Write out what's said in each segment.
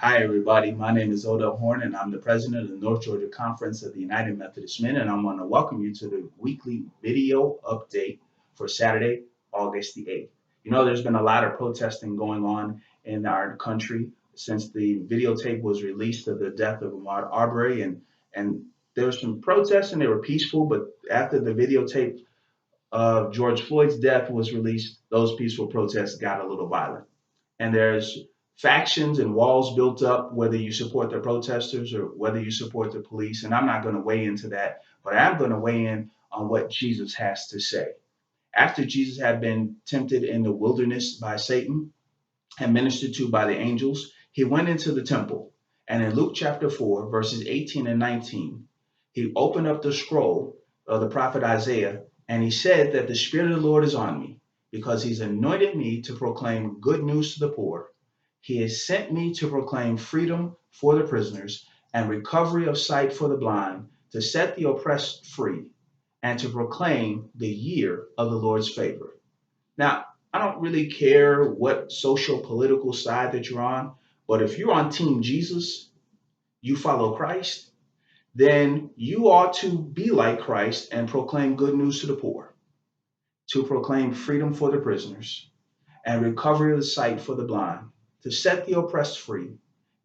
Hi, everybody. My name is Odell Horn, and I'm the president of the North Georgia Conference of the United Methodist Men. And I want to welcome you to the weekly video update for Saturday, August the 8th. You know, there's been a lot of protesting going on in our country since the videotape was released of the death of Ahmaud Arbery. And there was some protests, and they were peaceful. But after the videotape of George Floyd's death was released, those peaceful protests got a little violent, and there's factions and walls built up, whether you support the protesters or whether you support the police. And I'm not going to weigh into that, but I am going to weigh in on what Jesus has to say. After Jesus had been tempted in the wilderness by Satan and ministered to by the angels, he went into the temple. And in Luke chapter 4, verses 18 and 19, he opened up the scroll of the prophet Isaiah, and he said that the Spirit of the Lord is on me, because he's anointed me to proclaim good news to the poor. He has sent me to proclaim freedom for the prisoners and recovery of sight for the blind, to set the oppressed free, and to proclaim the year of the Lord's favor. Now, I don't really care what social political side that you're on, but if you're on Team Jesus, you follow Christ, then you ought to be like Christ and proclaim good news to the poor, to proclaim freedom for the prisoners and recovery of the sight for the blind, to set the oppressed free,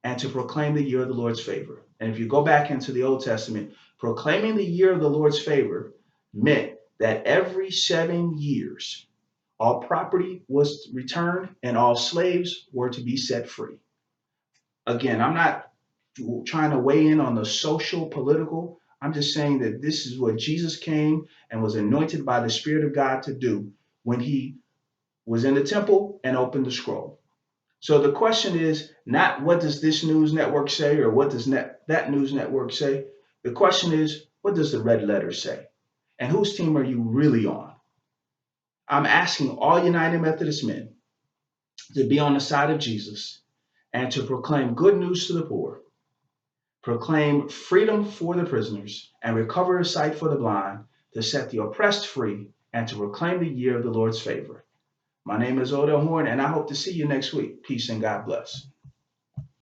and to proclaim the year of the Lord's favor. And if you go back into the Old Testament, proclaiming the year of the Lord's favor meant that every 7 years, all property was returned and all slaves were to be set free. Again, I'm not trying to weigh in on the social, political. I'm just saying that this is what Jesus came and was anointed by the Spirit of God to do when he was in the temple and opened the scroll. So the question is not what does this news network say or what does that news network say. The question is, what does the red letter say? And whose team are you really on? I'm asking all United Methodist men to be on the side of Jesus and to proclaim good news to the poor, proclaim freedom for the prisoners, and recover the sight for the blind, to set the oppressed free, and to proclaim the year of the Lord's favor. My name is Odell Horn, and I hope to see you next week. Peace and God bless.